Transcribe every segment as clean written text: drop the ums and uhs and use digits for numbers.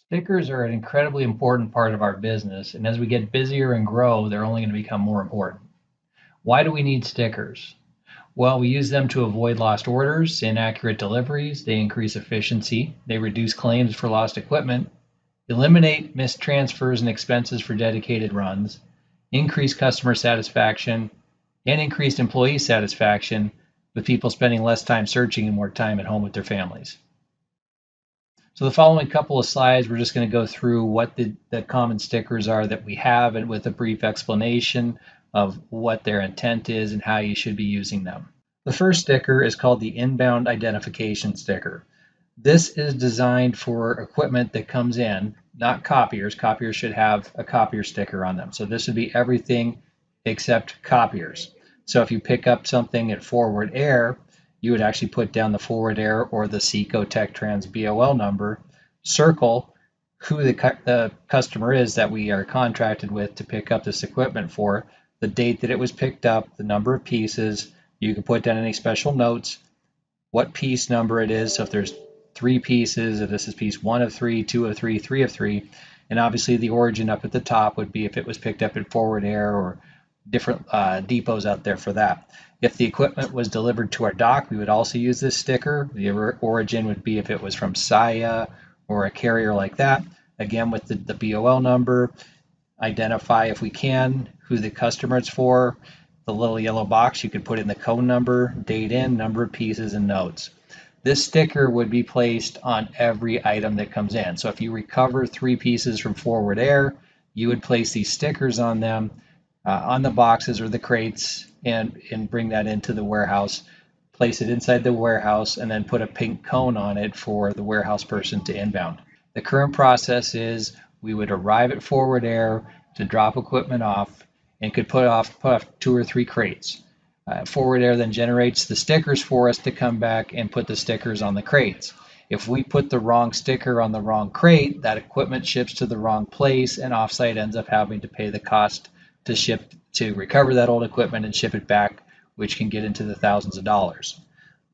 Stickers are an incredibly important part of our business, and as we get busier and grow, they're only going to become more important. Why do we need stickers? Well, we use them to avoid lost orders, inaccurate deliveries, they increase efficiency, they reduce claims for lost equipment, eliminate missed transfers and expenses for dedicated runs, increase customer satisfaction, and increased employee satisfaction with people spending less time searching and more time at home with their families. So the following couple of slides, we're just going to go through what the common stickers are that we have and with a brief explanation of what their intent is and how you should be using them. The first sticker is called the inbound identification sticker. This is designed for equipment that comes in, not copiers. Copiers should have a copier sticker on them. So this would be everything except copiers. So if you pick up something at Forward Air, you would actually put down the Forward Air or the Seco Tech Trans BOL number, circle who the customer is that we are contracted with to pick up this equipment for, the date that it was picked up, the number of pieces. You can put down any special notes, what piece number it is. So if there's 3 pieces, if this is piece 1 of 3, 2 of 3, 3 of 3, and obviously the origin up at the top would be if it was picked up at Forward Air or different depots out there for that. If the equipment was delivered to our dock, we would also use this sticker. The origin would be if it was from Saya or a carrier like that. Again, with the BOL number, identify if we can who the customer is for. The little yellow box, you could put in the code number, date in, number of pieces, and notes. This sticker would be placed on every item that comes in. So if you recover 3 pieces from Forward Air, you would place these stickers on them, on the boxes or the crates, and bring that into the warehouse, place it inside the warehouse, and then put a pink cone on it for the warehouse person to inbound. The current process is we would arrive at Forward Air to drop equipment off and could put off 2 or 3 crates. Forward Air then generates the stickers for us to come back and put the stickers on the crates. If we put the wrong sticker on the wrong crate, that equipment ships to the wrong place, and Offsite ends up having to pay the cost to recover that old equipment and ship it back, which can get into the thousands of dollars.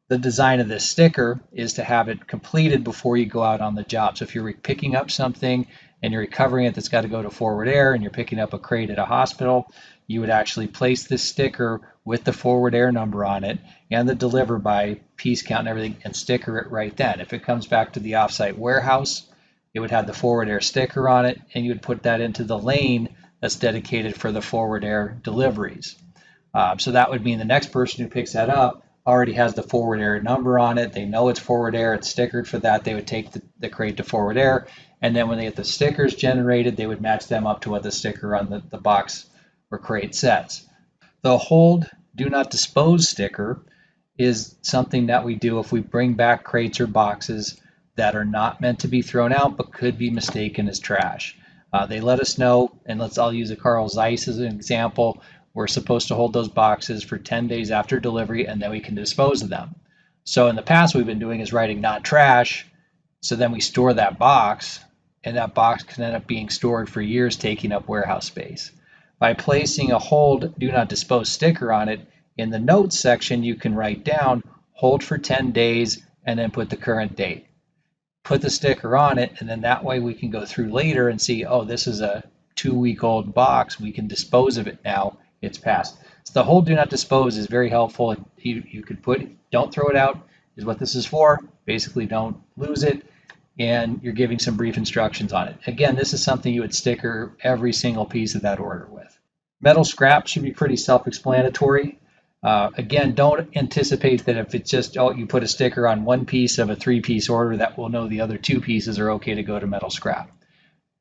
The design of this sticker is to have it completed before you go out on the job. So if you're picking up something and you're recovering it that's got to go to Forward Air and you're picking up a crate at a hospital, you would actually place this sticker with the Forward Air number on it and the deliver by piece count and everything and sticker it right then. If it comes back to the offsite warehouse, it would have the Forward Air sticker on it, and you would put that into the lane that's dedicated for the Forward Air deliveries. So that would mean the next person who picks that up already has the Forward Air number on it. They know it's Forward Air, it's stickered for that. They would take the crate to Forward Air, and then when they get the stickers generated, they would match them up to what the sticker on the box or crate says. The Hold Do Not Dispose sticker is something that we do if we bring back crates or boxes that are not meant to be thrown out but could be mistaken as trash. They let us know, and I'll use a Carl Zeiss as an example. We're supposed to hold those boxes for 10 days after delivery, and then we can dispose of them. So in the past, we've been doing is writing not trash, so then we store that box, and that box can end up being stored for years, taking up warehouse space. By placing a Hold Do Not Dispose sticker on it, in the notes section, you can write down hold for 10 days and then put the current date. Put the sticker on it, and then that way we can go through later and see, oh, this is a 2-week-old box. We can dispose of it now. It's passed. So the Hold Do Not Dispose is very helpful. You could put, don't throw it out is what this is for. Basically, don't lose it. And you're giving some brief instructions on it. Again, this is something you would sticker every single piece of that order with. Metal scrap should be pretty self-explanatory. Again, don't anticipate that if it's just, oh, you put a sticker on one piece of a 3-piece order that will know the other 2 pieces are okay to go to metal scrap.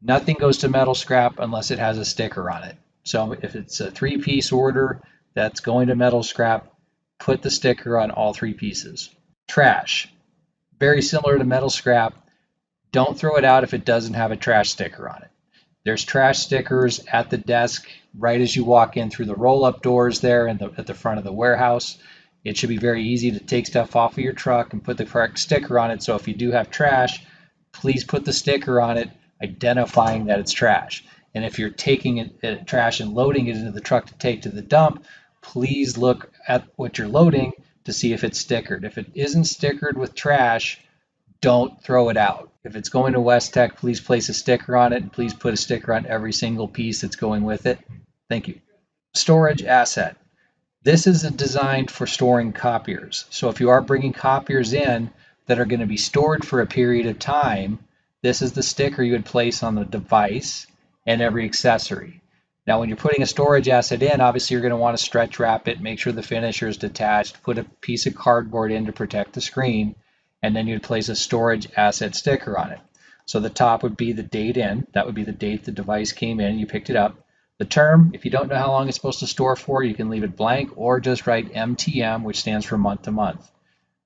Nothing goes to metal scrap unless it has a sticker on it. So if it's a 3-piece order that's going to metal scrap, put the sticker on all 3 pieces. Trash, very similar to metal scrap. Don't throw it out if it doesn't have a trash sticker on it. There's trash stickers at the desk right as you walk in through the roll-up doors there at the front of the warehouse. It should be very easy to take stuff off of your truck and put the correct sticker on it. So if you do have trash, please put the sticker on it identifying that it's trash. And if you're taking trash and loading it into the truck to take to the dump, please look at what you're loading to see if it's stickered. If it isn't stickered with trash, Don't throw it out. If it's going to West Tech, please place a sticker on it, and please put a sticker on every single piece that's going with it. Thank you. Storage asset. This is designed for storing copiers. So if you are bringing copiers in that are going to be stored for a period of time, this is the sticker you would place on the device and every accessory. Now, when you're putting a storage asset in, obviously you're going to want to stretch wrap it, make sure the finisher is detached, put a piece of cardboard in to protect the screen, and then you'd place a storage asset sticker on it. So the top would be the date in. That would be the date the device came in, you picked it up. The term, if you don't know how long it's supposed to store for, you can leave it blank or just write MTM, which stands for month to month.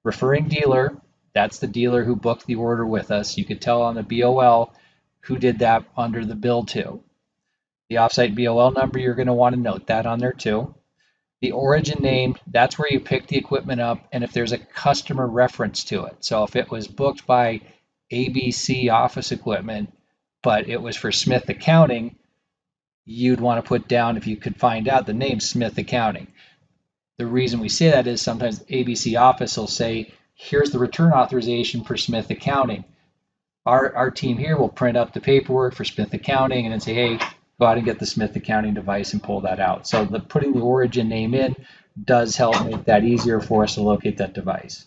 Referring dealer, that's the dealer who booked the order with us. You could tell on the BOL who did that under the bill to. The offsite BOL number, you're going to want to note that on there too. The origin name, that's where you pick the equipment up and if there's a customer reference to it. So if it was booked by ABC Office Equipment, but it was for Smith Accounting, you'd want to put down, if you could find out, the name Smith Accounting. The reason we say that is sometimes ABC Office will say, here's the return authorization for Smith Accounting. Our team here will print up the paperwork for Smith Accounting and then say, hey, go out and get the Smith Accounting device and pull that out. So putting the origin name in does help make that easier for us to locate that device.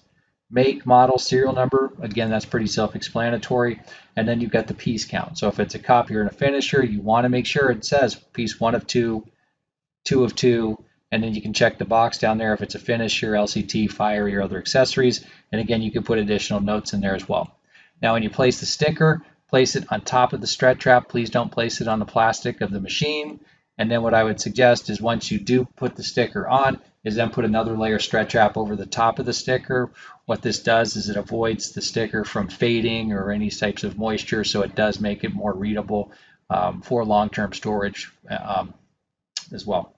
Make, model, serial number, again, that's pretty self-explanatory. And then you've got the piece count. So if it's a copier and a finisher, you want to make sure it says piece 1 of 2, 2 of 2, and then you can check the box down there if it's a finisher, LCT, fire, or other accessories. And again, you can put additional notes in there as well. Now, when you place the sticker, place it on top of the stretch wrap. Please don't place it on the plastic of the machine. And then what I would suggest is once you do put the sticker on, is then put another layer of stretch wrap over the top of the sticker. What this does is it avoids the sticker from fading or any types of moisture, so it does make it more readable for long-term storage as well.